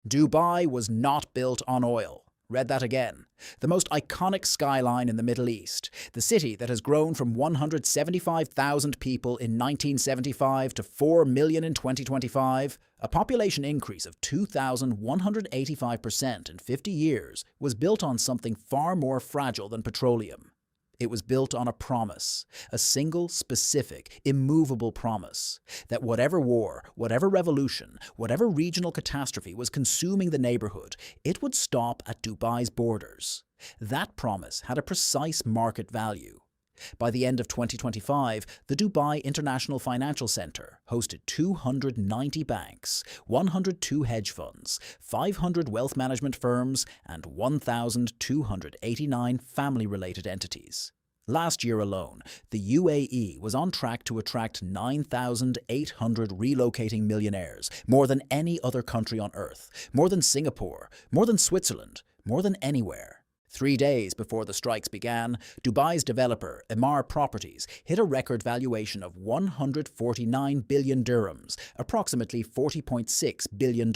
Dubai was not built on oil. Read that again. The most iconic skyline in the Middle East, the city that has grown from 175,000 people in 1975 to 4 million in 2025, a population increase of 2,185% in 50 years, was built on something far more fragile than petroleum. It was built on a promise, a single, specific, immovable promise, that whatever war, whatever revolution, whatever regional catastrophe was consuming the neighborhood, it would stop at Dubai's borders. That promise had a precise market value. By the end of 2025, the Dubai International Financial Center hosted 290 banks, 102 hedge funds, 500 wealth management firms, and 1,289 family-related entities. Last year alone, the UAE was on track to attract 9,800 relocating millionaires, more than any other country on earth, more than Singapore, more than Switzerland, more than anywhere. 3 days before the strikes began, Dubai's developer, Emaar Properties, hit a record valuation of 149 billion dirhams, approximately $40.6 billion.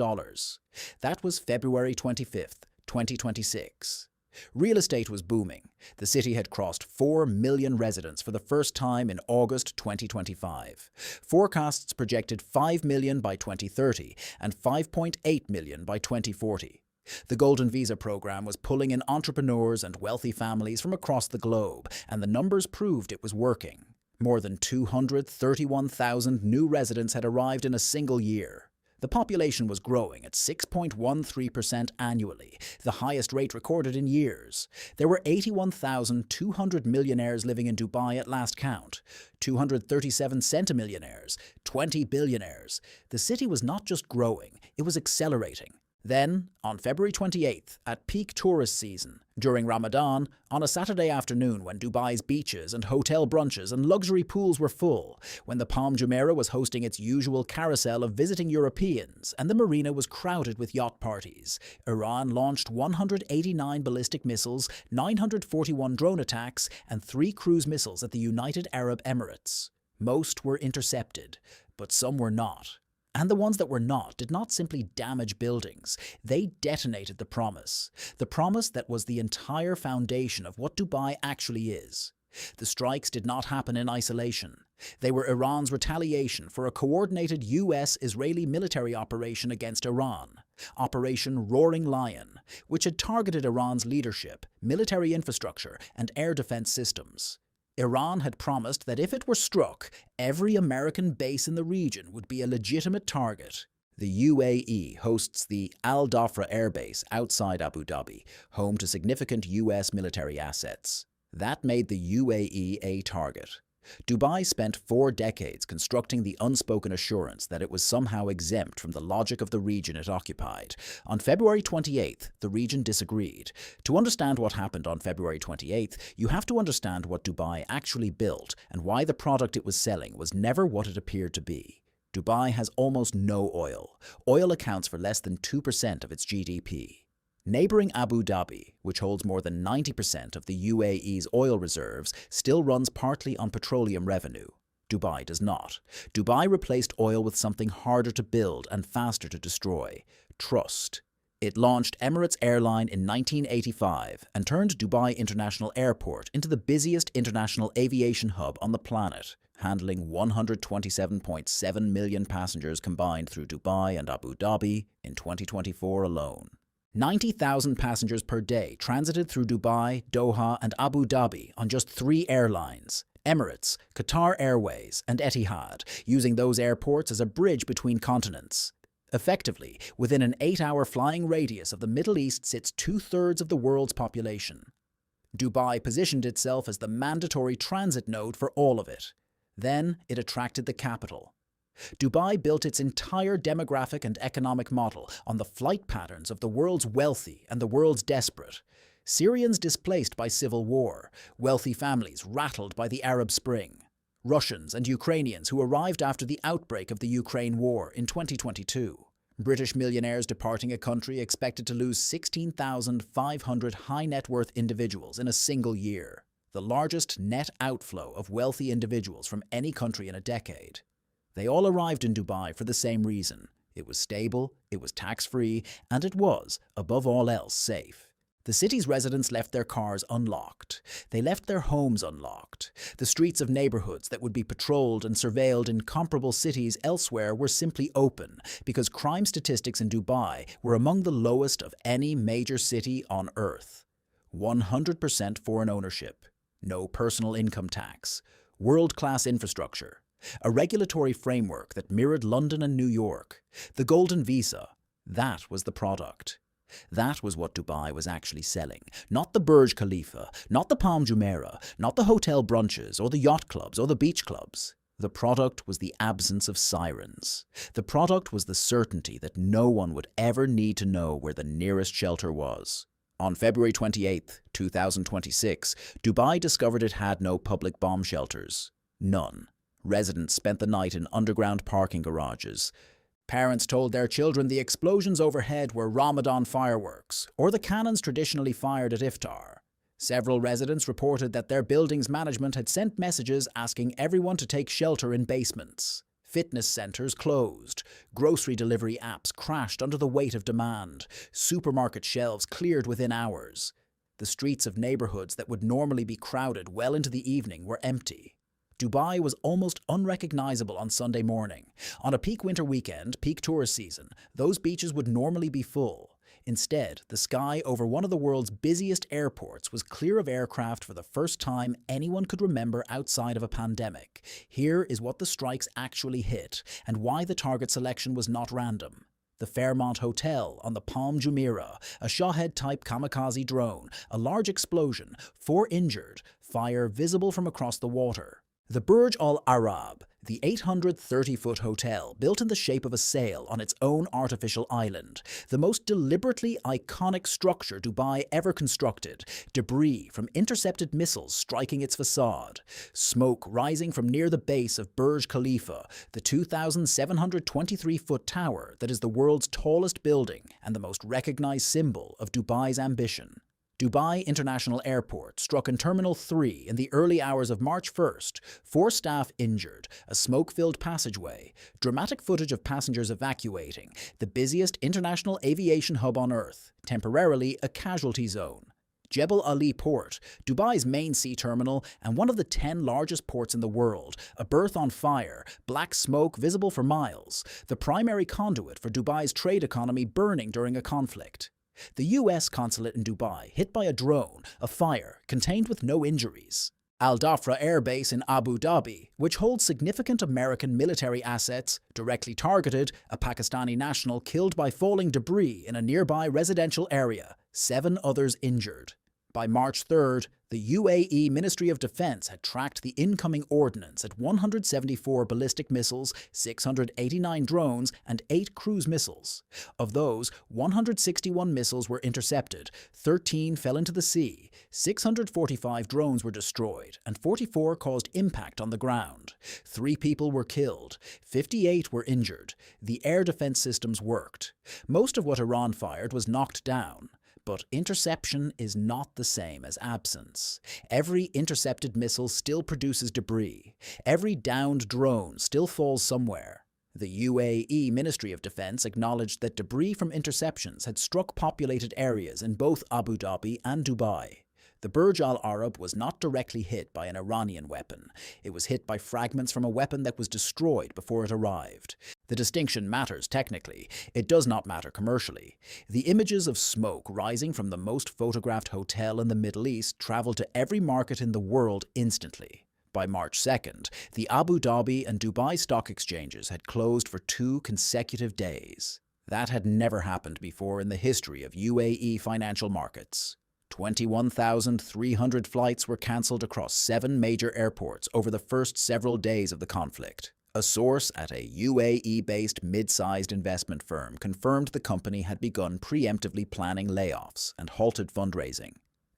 That was February 25th, 2026. Real estate was booming. The city had crossed 4 million residents for the first time in August 2025. Forecasts projected 5 million by 2030 and 5.8 million by 2040. The Golden Visa program was pulling in entrepreneurs and wealthy families from across the globe, and the numbers proved it was working. More than 231,000 new residents had arrived in a single year. The population was growing at 6.13% annually, the highest rate recorded in years. There were 81,200 millionaires living in Dubai at last count, 237 centimillionaires, 20 billionaires. The city was not just growing, it was accelerating. Then, on February 28th, at peak tourist season, during Ramadan, on a Saturday afternoon when Dubai's beaches and hotel brunches and luxury pools were full, when the Palm Jumeirah was hosting its usual carousel of visiting Europeans and the marina was crowded with yacht parties, Iran launched 189 ballistic missiles, 941 drone attacks, and 3 cruise missiles at the United Arab Emirates. Most were intercepted, but some were not. And the ones that were not did not simply damage buildings, they detonated the promise that was the entire foundation of what Dubai actually is. The strikes did not happen in isolation. They were Iran's retaliation for a coordinated US-Israeli military operation against Iran, Operation Roaring Lion, which had targeted Iran's leadership, military infrastructure, and air defense systems. Iran had promised that if it were struck, every American base in the region would be a legitimate target. The UAE hosts the Al Dhafra Air Base outside Abu Dhabi, home to significant US military assets. That made the UAE a target. Dubai spent 4 decades constructing the unspoken assurance that it was somehow exempt from the logic of the region it occupied. On February 28th, the region disagreed. To understand what happened on February 28th, you have to understand what Dubai actually built and why the product it was selling was never what it appeared to be. Dubai has almost no oil. Oil accounts for less than 2% of its GDP. Neighboring Abu Dhabi, which holds more than 90% of the UAE's oil reserves, still runs partly on petroleum revenue. Dubai does not. Dubai replaced oil with something harder to build and faster to destroy: trust. It launched Emirates Airline in 1985 and turned Dubai International Airport into the busiest international aviation hub on the planet, handling 127.7 million passengers combined through Dubai and Abu Dhabi in 2024 alone. 90,000 passengers per day transited through Dubai, Doha, and Abu Dhabi on just 3 airlines: Emirates, Qatar Airways, and Etihad, using those airports as a bridge between continents. Effectively, within an 8-hour flying radius of the Middle East sits 2/3 of the world's population. Dubai positioned itself as the mandatory transit node for all of it. Then it attracted the capital. Dubai built its entire demographic and economic model on the flight patterns of the world's wealthy and the world's desperate. Syrians displaced by civil war, wealthy families rattled by the Arab Spring, Russians and Ukrainians who arrived after the outbreak of the Ukraine war in 2022, British millionaires departing a country expected to lose 16,500 high-net-worth individuals in a single year, the largest net outflow of wealthy individuals from any country in a decade. They all arrived in Dubai for the same reason: It was stable, it was tax-free, and it was, above all else, safe. The city's residents left their cars unlocked. They left their homes unlocked. The streets of neighborhoods that would be patrolled and surveilled in comparable cities elsewhere were simply open because crime statistics in Dubai were among the lowest of any major city on earth. 100% foreign ownership, no personal income tax, world-class infrastructure, a regulatory framework that mirrored London and New York, the Golden Visa. That was the product. That was what Dubai was actually selling. Not the Burj Khalifa, not the Palm Jumeirah, not the hotel brunches or the yacht clubs or the beach clubs. The product was the absence of sirens. The product was the certainty that no one would ever need to know where the nearest shelter was. On February 28, 2026, Dubai discovered it had no public bomb shelters. None. Residents spent the night in underground parking garages. Parents told their children the explosions overhead were Ramadan fireworks, or the cannons traditionally fired at iftar. Several residents reported that their building's management had sent messages asking everyone to take shelter in basements. Fitness centers closed. Grocery delivery apps crashed under the weight of demand. Supermarket shelves cleared within hours. The streets of neighborhoods that would normally be crowded well into the evening were empty. Dubai was almost unrecognizable on Sunday morning. On a peak winter weekend, peak tourist season, those beaches would normally be full. Instead, the sky over one of the world's busiest airports was clear of aircraft for the first time anyone could remember outside of a pandemic. Here is what the strikes actually hit, and why the target selection was not random. The Fairmont Hotel on the Palm Jumeirah, a Shahed-type kamikaze drone, a large explosion, 4 injured, fire visible from across the water. The Burj Al Arab, the 830-foot hotel built in the shape of a sail on its own artificial island, the most deliberately iconic structure Dubai ever constructed, debris from intercepted missiles striking its facade, smoke rising from near the base of Burj Khalifa, the 2,723-foot tower that is the world's tallest building and the most recognized symbol of Dubai's ambition. Dubai International Airport struck in Terminal 3 in the early hours of March 1st, 4 staff injured, a smoke-filled passageway, dramatic footage of passengers evacuating, the busiest international aviation hub on Earth, temporarily a casualty zone. Jebel Ali Port, Dubai's main sea terminal and one of the 10 largest ports in the world, a berth on fire, black smoke visible for miles, the primary conduit for Dubai's trade economy burning during a conflict. The U.S. consulate in Dubai hit by a drone, a fire, contained with no injuries. Al Dhafra Air Base in Abu Dhabi, which holds significant American military assets, directly targeted a Pakistani national killed by falling debris in a nearby residential area, 7 others injured. By March 3rd, the UAE Ministry of Defense had tracked the incoming ordnance at 174 ballistic missiles, 689 drones, and 8 cruise missiles. Of those, 161 missiles were intercepted, 13 fell into the sea, 645 drones were destroyed, and 44 caused impact on the ground. 3 people were killed, 58 were injured. The air defense systems worked. Most of what Iran fired was knocked down. But interception is not the same as absence. Every intercepted missile still produces debris. Every downed drone still falls somewhere. The UAE Ministry of Defense acknowledged that debris from interceptions had struck populated areas in both Abu Dhabi and Dubai. The Burj Al Arab was not directly hit by an Iranian weapon. It was hit by fragments from a weapon that was destroyed before it arrived. The distinction matters technically. It does not matter commercially. The images of smoke rising from the most photographed hotel in the Middle East traveled to every market in the world instantly. By March 2nd, the Abu Dhabi and Dubai stock exchanges had closed for 2 consecutive days. That had never happened before in the history of UAE financial markets. 21,300 flights were cancelled across 7 major airports over the first several days of the conflict. A source at a UAE-based mid-sized investment firm confirmed the company had begun preemptively planning layoffs and halted fundraising.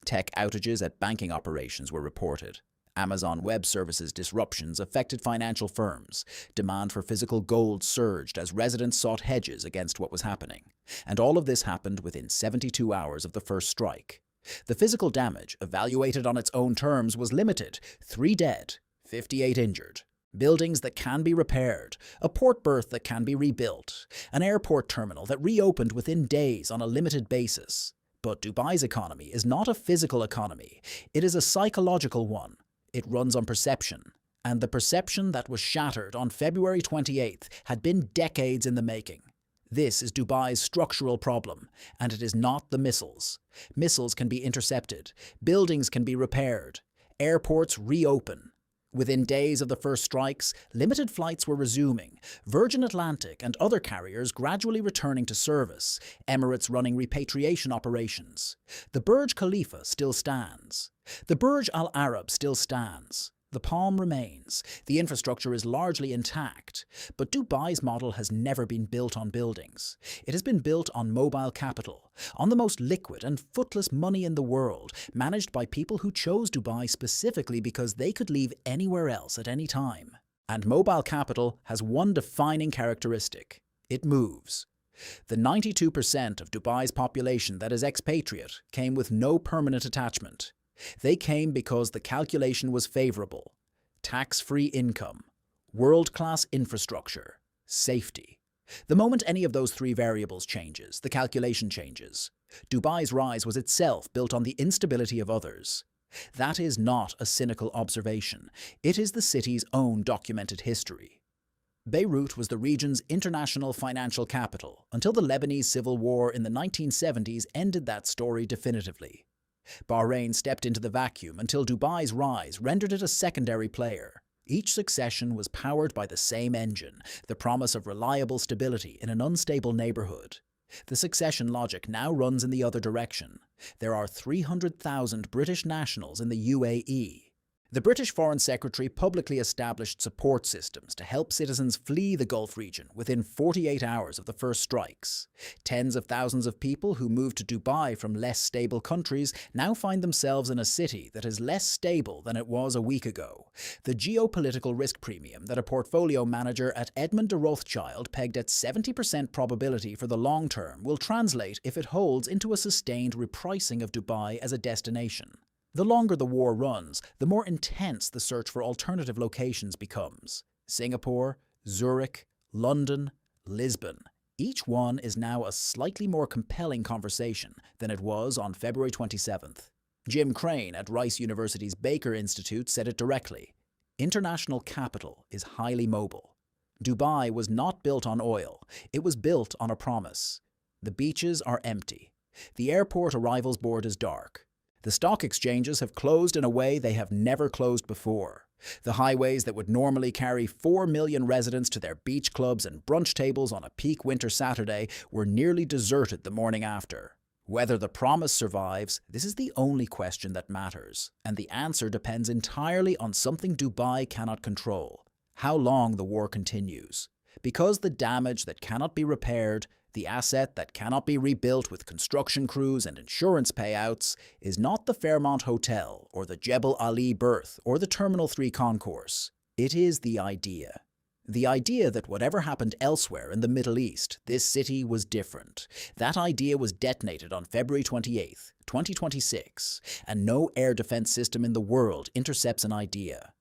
Tech outages at banking operations were reported. Amazon Web Services disruptions affected financial firms. Demand for physical gold surged as residents sought hedges against what was happening. And all of this happened within 72 hours of the first strike. The physical damage, evaluated on its own terms, was limited: 3 dead, 58 injured. Buildings that can be repaired, a port berth that can be rebuilt, an airport terminal that reopened within days on a limited basis. But Dubai's economy is not a physical economy, it is a psychological one. It runs on perception. And the perception that was shattered on February 28th had been decades in the making. This is Dubai's structural problem, and it is not the missiles. Missiles can be intercepted, buildings can be repaired, airports reopen. Within days of the first strikes, limited flights were resuming, Virgin Atlantic and other carriers gradually returning to service, Emirates running repatriation operations. The Burj Khalifa still stands. The Burj Al Arab still stands. The Palm remains. The infrastructure is largely intact. But Dubai's model has never been built on buildings. It has been built on mobile capital, on the most liquid and footless money in the world, managed by people who chose Dubai specifically because they could leave anywhere else at any time. And mobile capital has one defining characteristic. It moves. The 92% of Dubai's population that is expatriate came with no permanent attachment. They came because the calculation was favorable. Tax-free income, world-class infrastructure, safety. The moment any of those three variables changes, the calculation changes. Dubai's rise was itself built on the instability of others. That is not a cynical observation. It is the city's own documented history. Beirut was the region's international financial capital until the Lebanese civil war in the 1970s ended that story definitively. Bahrain stepped into the vacuum until Dubai's rise rendered it a secondary player. Each succession was powered by the same engine, the promise of reliable stability in an unstable neighborhood. The succession logic now runs in the other direction. There are 300,000 British nationals in the UAE. The British Foreign Secretary publicly established support systems to help citizens flee the Gulf region within 48 hours of the first strikes. Tens of thousands of people who moved to Dubai from less stable countries now find themselves in a city that is less stable than it was a week ago. The geopolitical risk premium that a portfolio manager at Edmond de Rothschild pegged at 70% probability for the long term will translate, if it holds, into a sustained repricing of Dubai as a destination. The longer the war runs, the more intense the search for alternative locations becomes. Singapore, Zurich, London, Lisbon. Each one is now a slightly more compelling conversation than it was on February 27th. Jim Crane at Rice University's Baker Institute said it directly. International capital is highly mobile. Dubai was not built on oil. It was built on a promise. The beaches are empty. The airport arrivals board is dark. The stock exchanges have closed in a way they have never closed before. The highways that would normally carry 4 million residents to their beach clubs and brunch tables on a peak winter Saturday were nearly deserted the morning after. Whether the promise survives, this is the only question that matters, and the answer depends entirely on something Dubai cannot control: how long the war continues. Because the damage that cannot be repaired, the asset that cannot be rebuilt with construction crews and insurance payouts, is not the Fairmont Hotel or the Jebel Ali berth or the Terminal 3 concourse. It is the idea. The idea that whatever happened elsewhere in the Middle East, this city was different. That idea was detonated on February 28, 2026, and no air defense system in the world intercepts an idea.